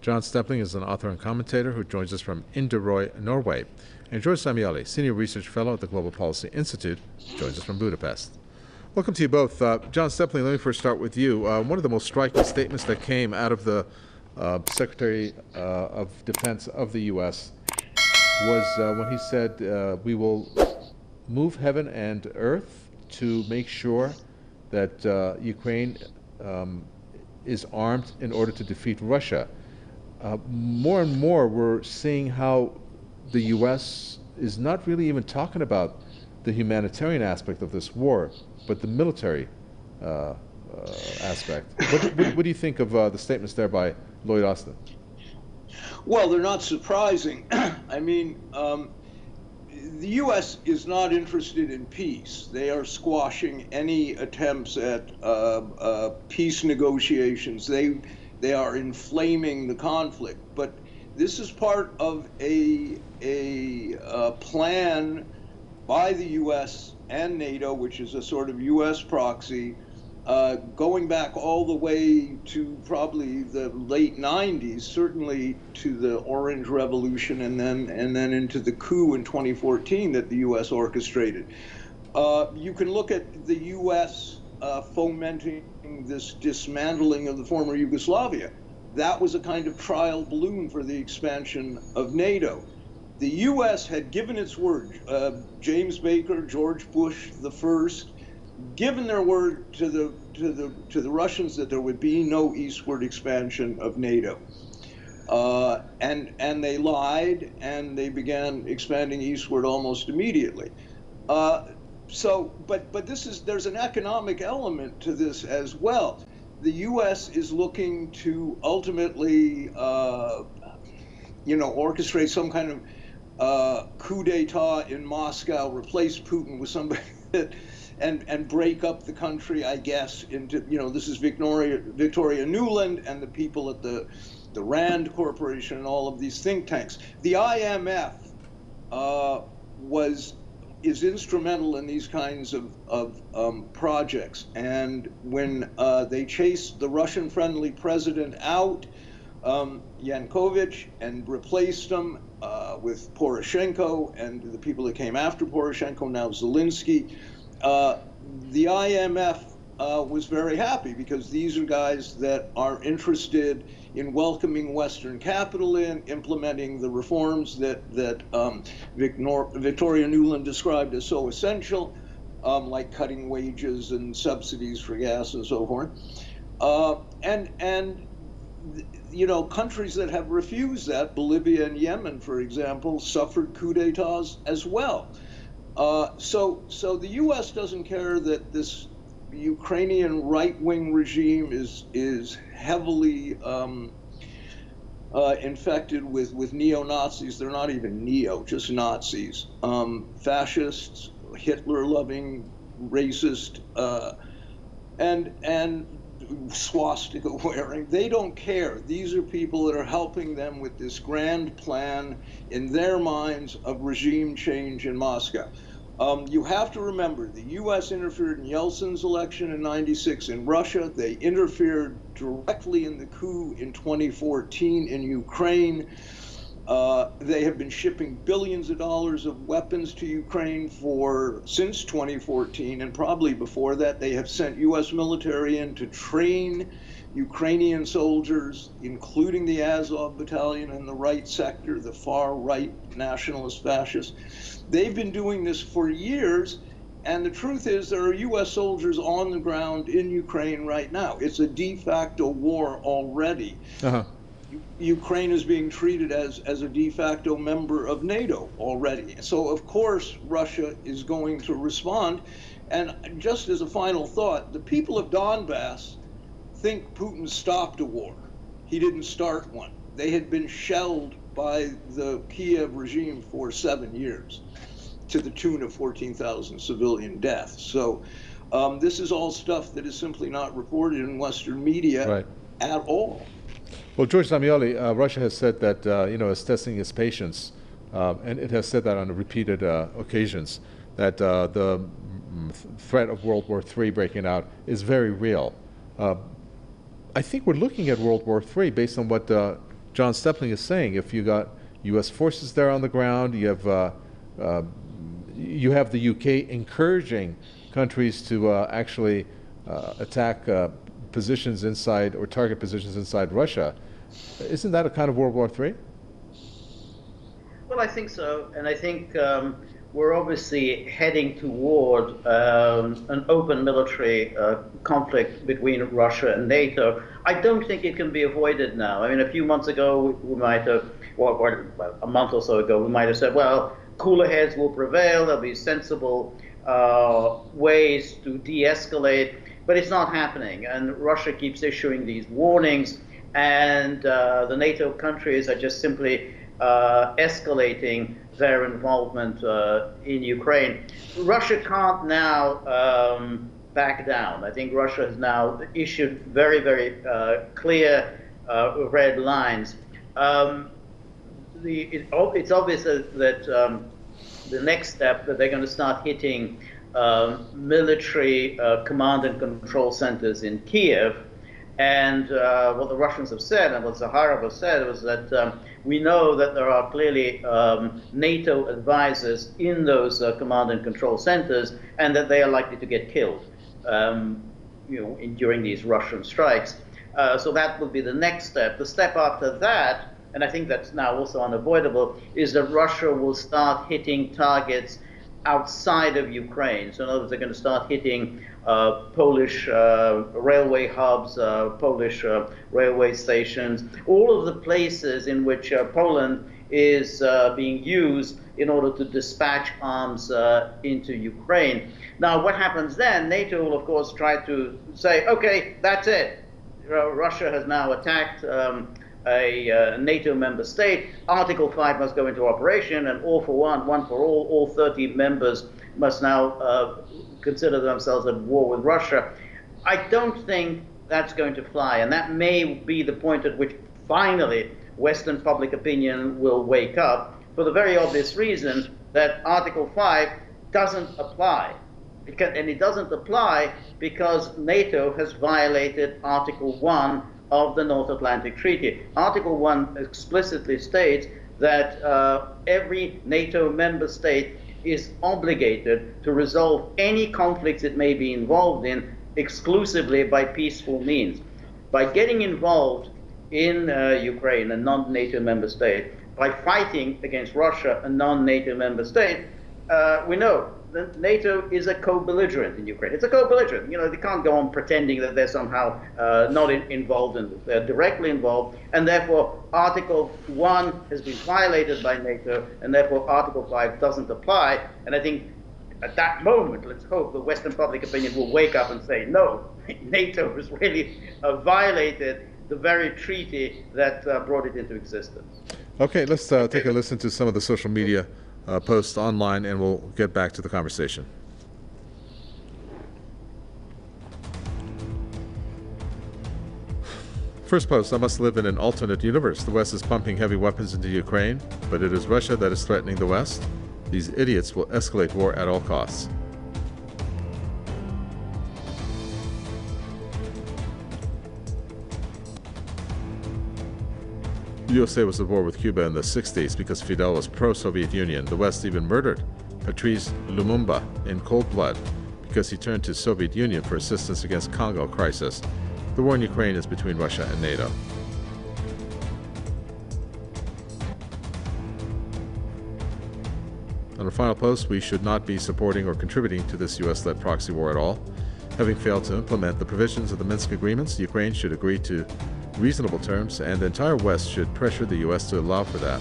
John Stepling is an author and commentator who joins us from Inderøy, Norway. And George Samioli, Senior Research Fellow at the Global Policy Institute, joins us from Budapest. Welcome to you both. John Stepling, let me first start with you. One of the most striking statements that came out of the Secretary of Defense of the U.S. was when he said, we will move heaven and earth to make sure that Ukraine is armed in order to defeat Russia. More and more we're seeing how the U.S. is not really even talking about the humanitarian aspect of this war, but the military aspect. What do you think of the statements there by Lloyd Austin? Well, they're not surprising. I mean, the U.S. is not interested in peace. They are squashing any attempts at peace negotiations. They are inflaming the conflict. But this is part of a plan by the U.S. and NATO, which is a sort of U.S. proxy, going back all the way to probably the late 90s, certainly to the Orange Revolution, and then into the coup in 2014 that the U.S. orchestrated. You can look at the U.S. Fomenting this dismantling of the former Yugoslavia. That was a kind of trial balloon for the expansion of NATO. The U.S. had given its word. James Baker, George Bush the first, given their word to the Russians that there would be no eastward expansion of NATO, and they lied, and they began expanding eastward almost immediately. But there's an economic element to this as well. The U.S. is looking to ultimately, orchestrate some kind of coup d'état in Moscow, replace Putin with somebody that. And break up the country, I guess, into, this is Victoria Nuland and the people at the Rand Corporation and all of these think tanks. The IMF is instrumental in these kinds of projects. And when they chased the Russian-friendly president out, Yanukovych, and replaced him with Poroshenko and the people that came after Poroshenko, now Zelensky, the IMF was very happy, because these are guys that are interested in welcoming Western capital in, implementing the reforms that Victoria Nuland described as so essential, like cutting wages and subsidies for gas and so forth. Countries that have refused that, Bolivia and Yemen, for example, suffered coup d'etats as well. So the U.S. doesn't care that this Ukrainian right-wing regime is heavily infected with neo-Nazis. They're not even neo, just Nazis, fascists, Hitler-loving, racist, and swastika wearing. They don't care. These are people that are helping them with this grand plan in their minds of regime change in Moscow. You have to remember, the U.S. interfered in Yeltsin's election in '96 in Russia. They interfered directly in the coup in 2014 in Ukraine. They have been shipping billions of dollars of weapons to Ukraine since 2014, and probably before that. They have sent U.S. military in to train Ukrainian soldiers, including the Azov battalion in the right sector, the far right nationalist fascists. They've been doing this for years, and the truth is there are U.S. soldiers on the ground in Ukraine right now. It's a de facto war already. Uh-huh. Ukraine is being treated as a de facto member of NATO already. So, of course, Russia is going to respond. And just as a final thought, the people of Donbass think Putin stopped a war. He didn't start one. They had been shelled by the Kiev regime for 7 years, to the tune of 14,000 civilian deaths. So this is all stuff that is simply not reported in Western media at all. Well, George Samioli, Russia has said that it's testing its patience, and it has said that on repeated occasions, that the threat of World War III breaking out is very real. I think we're looking at World War III based on what John Stepling is saying. If you got U.S. forces there on the ground, you have the UK encouraging countries to actually attack positions inside or target positions inside Russia. Isn't that a kind of World War III? Well, I think so, and I think we're obviously heading toward an open military conflict between Russia and NATO. I don't think it can be avoided now. I mean, a few months ago, we might have, well, a month or so ago, we might have said, well, cooler heads will prevail, there'll be sensible ways to de-escalate, but it's not happening. And Russia keeps issuing these warnings, and the NATO countries are just simply escalating their involvement in Ukraine. Russia can't now back down. I think Russia has now issued very, very clear red lines. It's obvious that the next step, that they're going to start hitting military command and control centers in Kiev. And what the Russians have said, and what Zaharov has said, was that we know that there are clearly NATO advisors in those command and control centers, and that they are likely to get killed during these Russian strikes. So that will be the next step. The step after that, and I think that's now also unavoidable, is that Russia will start hitting targets outside of Ukraine. So in other words, they're going to start hitting Polish railway hubs, Polish railway stations, all of the places in which Poland is being used in order to dispatch arms into Ukraine. Now, what happens then? NATO will, of course, try to say, okay, that's it. Russia has now attacked a NATO member state. Article 5 must go into operation, and all for one, one for all 30 members must now consider themselves at war with Russia. I don't think that's going to fly, and that may be the point at which finally Western public opinion will wake up, for the very obvious reason that Article 5 doesn't apply. And it doesn't apply because NATO has violated Article 1 of the North Atlantic Treaty. Article 1 explicitly states that every NATO member state is obligated to resolve any conflicts it may be involved in exclusively by peaceful means. By getting involved in Ukraine, a non-NATO member state, by fighting against Russia, a non-NATO member state, we know that NATO is a co-belligerent in Ukraine. It's a co-belligerent. You know, they can't go on pretending that they're somehow not involved in this. They're directly involved, and therefore Article 1 has been violated by NATO, and therefore Article 5 doesn't apply. And I think at that moment, let's hope the Western public opinion will wake up and say, no, NATO has really violated the very treaty that brought it into existence. Okay, let's take a listen to some of the social media posts online, and we'll get back to the conversation. First post: I must live in an alternate universe. The West is pumping heavy weapons into Ukraine, but it is Russia that is threatening the West. These idiots will escalate war at all costs. The USA was at war with Cuba in the 60s because Fidel was pro-Soviet Union. The West even murdered Patrice Lumumba in cold blood because he turned to Soviet Union for assistance against Congo crisis. The war in Ukraine is between Russia and NATO. On our final post: we should not be supporting or contributing to this US-led proxy war at all. Having failed to implement the provisions of the Minsk agreements, Ukraine should agree to reasonable terms, and the entire West should pressure the U.S. to allow for that.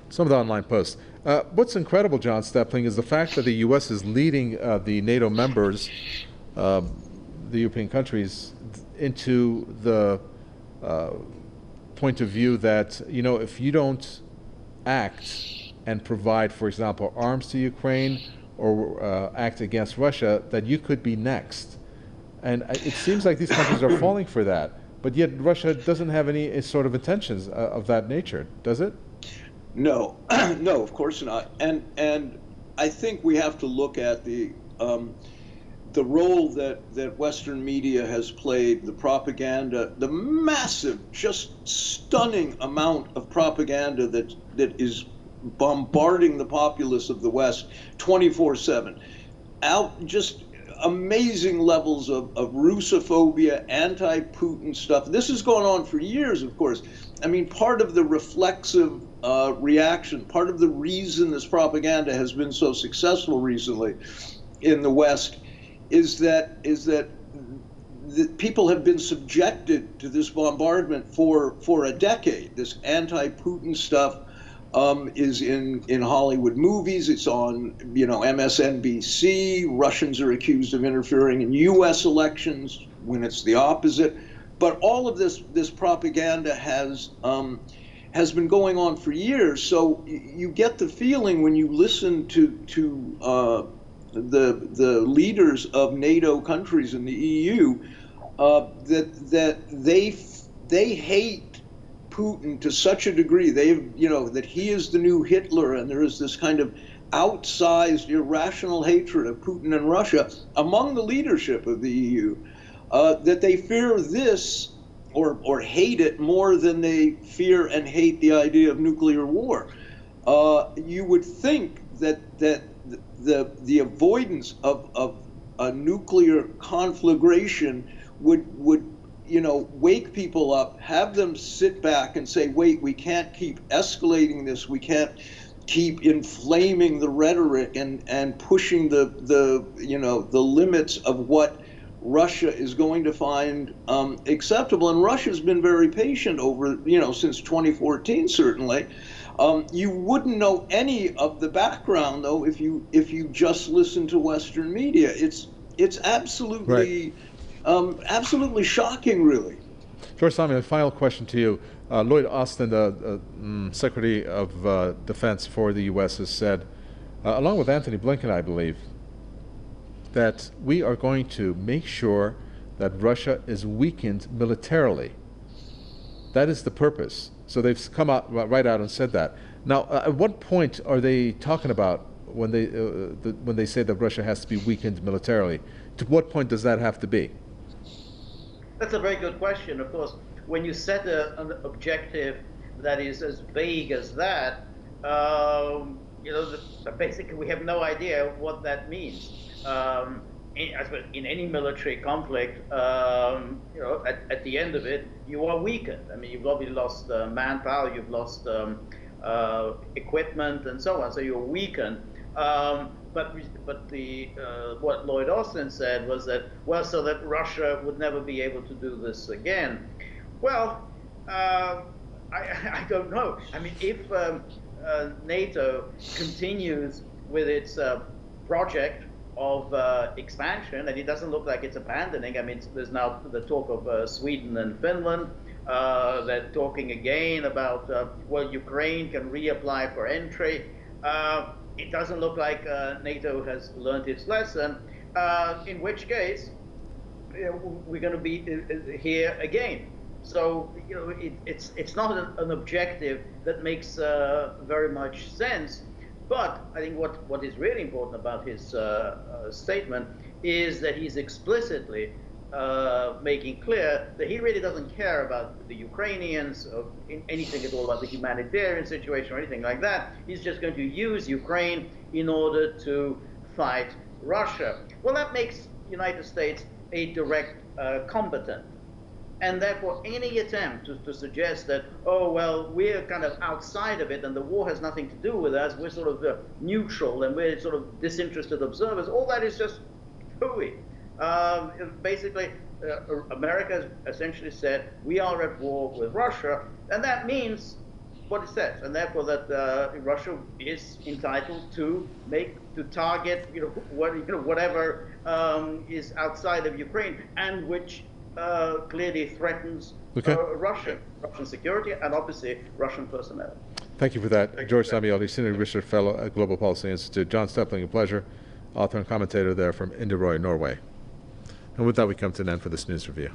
Some of the online posts. What's incredible, John Stepling, is the fact that the U.S. is leading the NATO members, the European countries, into the point of view that, you know, if you don't act and provide, for example, arms to Ukraine or act against Russia, that you could be next. And it seems like these countries are falling for that. But yet Russia doesn't have any sort of intentions of that nature, does it? No, no, of course not. And I think we have to look at the role that Western media has played, the propaganda, the massive, just stunning amount of propaganda that is bombarding the populace of the West 24/7. Just amazing levels of Russophobia, anti-Putin stuff. This has gone on for years, of course. I mean, part of the reflexive reaction, part of the reason this propaganda has been so successful recently in the West is that people have been subjected to this bombardment for a decade. This anti-Putin stuff is in Hollywood movies. It's on, MSNBC. Russians are accused of interfering in U.S. elections when it's the opposite. But all of this propaganda has been going on for years. So you get the feeling when you listen to the leaders of NATO countries in the EU that they hate Putin to such a degree, that he is the new Hitler, and there is this kind of outsized, irrational hatred of Putin and Russia among the leadership of the EU, that they fear this or hate it more than they fear and hate the idea of nuclear war. You would think that the avoidance of a nuclear conflagration would wake people up, have them sit back and say, wait, we can't keep escalating this. We can't keep inflaming the rhetoric and pushing the limits of what Russia is going to find acceptable. And Russia's been very patient over, since 2014, certainly. You wouldn't know any of the background, though, if you just listen to Western media. It's absolutely absolutely shocking, really. George Sami, a final question to you. Lloyd Austin, the Secretary of Defense for the U.S., has said, along with Anthony Blinken, I believe, that we are going to make sure that Russia is weakened militarily. That is the purpose. So they've come out right out and said that. Now, at what point are they talking about when they say that Russia has to be weakened militarily? To what point does that have to be? That's a very good question. Of course, when you set an objective that is as vague as that, basically we have no idea what that means. In any military conflict, at the end of it, you are weakened. I mean, you've obviously lost manpower, you've lost equipment, and so on. So you're weakened. But what Lloyd Austin said was that, so that Russia would never be able to do this again. Well, I don't know. I mean, if NATO continues with its project of expansion, and it doesn't look like it's abandoning. I mean, there's now the talk of Sweden and Finland. They're talking again about, Ukraine can reapply for entry. It doesn't look like NATO has learned its lesson, in which case we're going to be here again. So it's not an objective that makes very much sense. But I think what is really important about his statement is that he's explicitly making clear that he really doesn't care about the Ukrainians or anything at all about the humanitarian situation or anything like that. He's just going to use Ukraine in order to fight Russia. Well, that makes the United States a direct combatant. And therefore, any attempt to suggest that, we're kind of outside of it and the war has nothing to do with us, we're sort of neutral and we're sort of disinterested observers, all that is just hooey. Basically, America has essentially said, we are at war with Russia, and that means what it says, and therefore that Russia is entitled to target whatever is outside of Ukraine, and which clearly threatens Russian security and obviously Russian personnel. Thank you for that. George Samioli, Senior Research Fellow at Global Policy Institute. John Stepling, a pleasure. Author and commentator there from Inderøy, Norway. And with that, we come to an end for this news review.